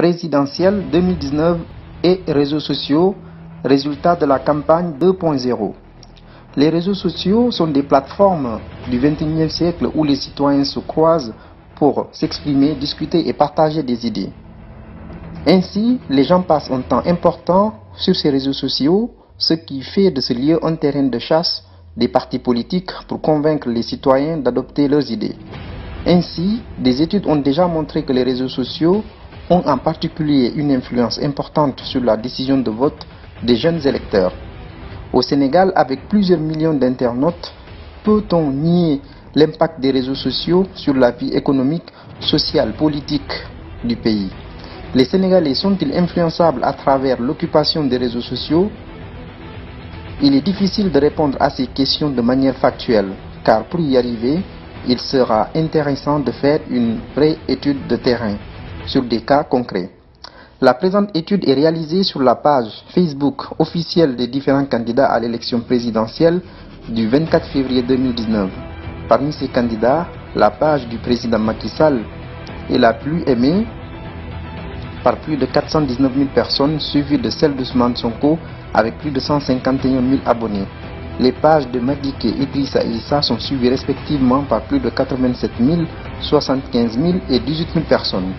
présidentielle 2019 et réseaux sociaux, résultat de la campagne 2.0. Les réseaux sociaux sont des plateformes du XXIe siècle où les citoyens se croisent pour s'exprimer, discuter et partager des idées. Ainsi, les gens passent un temps important sur ces réseaux sociaux, ce qui fait de ce lieu un terrain de chasse des partis politiques pour convaincre les citoyens d'adopter leurs idées. Ainsi, des études ont déjà montré que les réseaux sociaux ont en particulier une influence importante sur la décision de vote des jeunes électeurs. Au Sénégal, avec plusieurs millions d'internautes, peut-on nier l'impact des réseaux sociaux sur la vie économique, sociale, politique du pays? Les Sénégalais sont-ils influençables à travers l'occupation des réseaux sociaux? Il est difficile de répondre à ces questions de manière factuelle, car pour y arriver, il sera intéressant de faire une vraie étude de terrain sur des cas concrets. La présente étude est réalisée sur la page Facebook officielle des différents candidats à l'élection présidentielle du 24 février 2019. Parmi ces candidats, la page du président Macky Sall est la plus aimée par plus de 419 000 personnes, suivie de celle d'Ousmane Sonko avec plus de 151 000 abonnés. Les pages de Madické, Idrissa et Issa sont suivies respectivement par plus de 87 000, 75 000 et 18 000 personnes.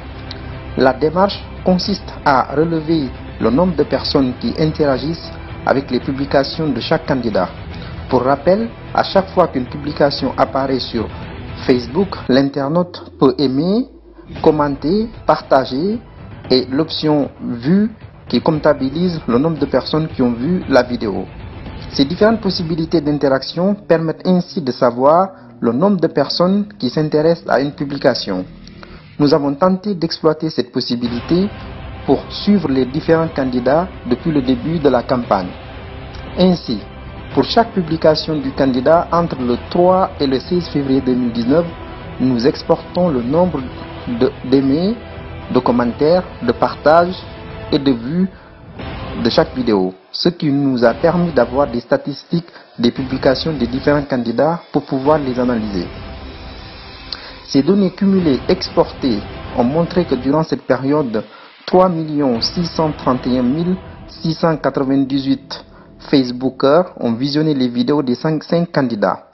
La démarche consiste à relever le nombre de personnes qui interagissent avec les publications de chaque candidat. Pour rappel, à chaque fois qu'une publication apparaît sur Facebook, l'internaute peut aimer, commenter, partager et l'option vue qui comptabilise le nombre de personnes qui ont vu la vidéo. Ces différentes possibilités d'interaction permettent ainsi de savoir le nombre de personnes qui s'intéressent à une publication. Nous avons tenté d'exploiter cette possibilité pour suivre les différents candidats depuis le début de la campagne. Ainsi, pour chaque publication du candidat entre le 3 et le 16 février 2019, nous exportons le nombre d'aimés, de commentaires, de partages et de vues de chaque vidéo, ce qui nous a permis d'avoir des statistiques des publications des différents candidats pour pouvoir les analyser. Ces données cumulées exportées ont montré que durant cette période, 3 631 698 Facebookers ont visionné les vidéos des 5 candidats.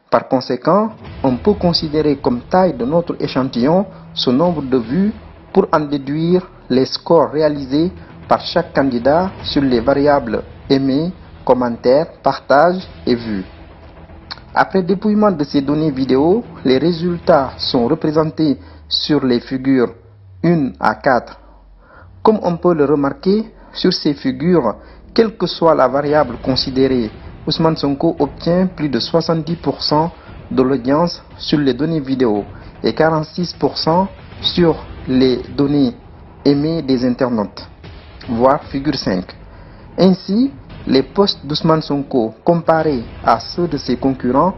Par conséquent, on peut considérer comme taille de notre échantillon ce nombre de vues pour en déduire les scores réalisés par chaque candidat sur les variables aimés, commentaires, partages et vues. Après dépouillement de ces données vidéo, les résultats sont représentés sur les figures 1 à 4. Comme on peut le remarquer, sur ces figures, quelle que soit la variable considérée, Ousmane Sonko obtient plus de 70% de l'audience sur les données vidéo et 46% sur les données aimées des internautes, voire figure 5. Ainsi, les posts d'Ousmane Sonko comparés à ceux de ses concurrents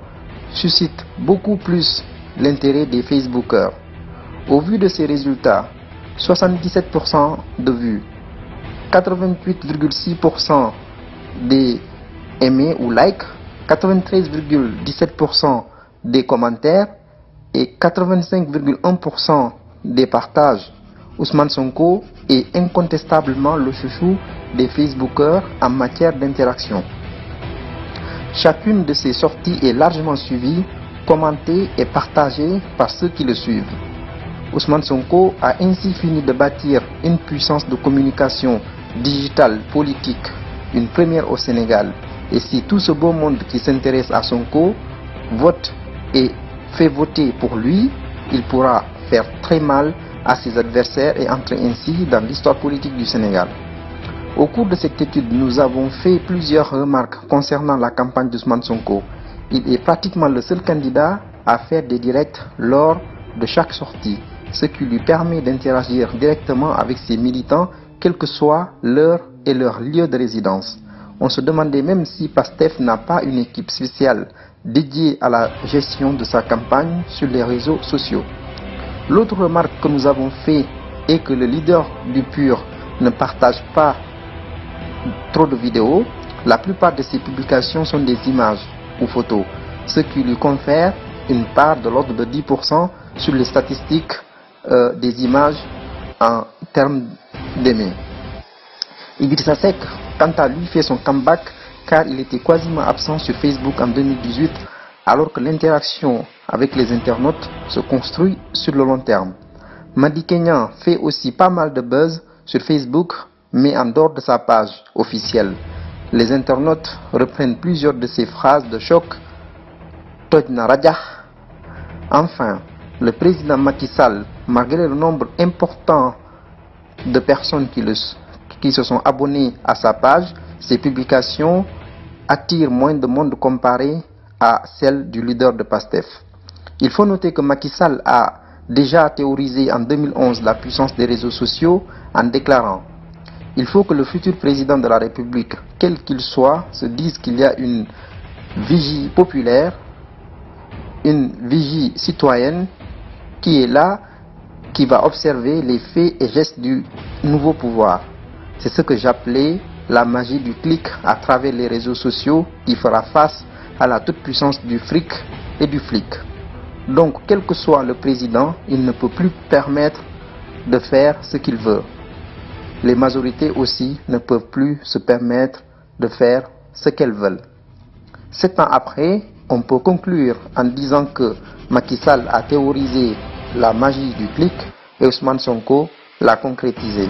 suscitent beaucoup plus l'intérêt des Facebookers. Au vu de ces résultats, 77% de vues, 88,6% des aimés ou likes, 93,17% des commentaires et 85,1% des partages, Ousmane Sonko est incontestablement le chouchou des Facebookers en matière d'interaction. Chacune de ces sorties est largement suivie, commentée et partagée par ceux qui le suivent. Ousmane Sonko a ainsi fini de bâtir une puissance de communication digitale politique, une première au Sénégal. Et si tout ce beau monde qui s'intéresse à Sonko vote et fait voter pour lui, il pourra faire très mal à ses adversaires et entrer ainsi dans l'histoire politique du Sénégal. Au cours de cette étude, nous avons fait plusieurs remarques concernant la campagne d'Ousmane Sonko. Il est pratiquement le seul candidat à faire des directs lors de chaque sortie, ce qui lui permet d'interagir directement avec ses militants, quelle que soit l'heure et leur lieu de résidence. On se demandait même si Pastef n'a pas une équipe spéciale dédiée à la gestion de sa campagne sur les réseaux sociaux. L'autre remarque que nous avons fait est que le leader du PUR ne partage pas trop de vidéos. La plupart de ses publications sont des images ou photos, ce qui lui confère une part de l'ordre de 10% sur les statistiques des images en termes d'aimer. Idrissa Seck, quant à lui, fait son comeback car il était quasiment absent sur Facebook en 2018 alors que l'interaction avec les internautes se construit sur le long terme. Madi Kenya fait aussi pas mal de buzz sur Facebook mais en dehors de sa page officielle. Les internautes reprennent plusieurs de ses phrases de choc. Tojna Raja. Enfin, le président Macky Sall, malgré le nombre important de personnes qui se sont abonnées à sa page, ses publications attirent moins de monde comparé à celles du leader de PASTEF. Il faut noter que Macky Sall a déjà théorisé en 2011 la puissance des réseaux sociaux en déclarant: il faut que le futur président de la République, quel qu'il soit, se dise qu'il y a une vigie populaire, une vigie citoyenne qui est là, qui va observer les faits et gestes du nouveau pouvoir. C'est ce que j'appelais la magie du clic à travers les réseaux sociaux qui fera face à la toute-puissance du fric et du flic. Donc, quel que soit le président, il ne peut plus permettre de faire ce qu'il veut. Les majorités aussi ne peuvent plus se permettre de faire ce qu'elles veulent. 7 ans après, on peut conclure en disant que Macky Sall a théorisé la magie du clic et Ousmane Sonko l'a concrétisé.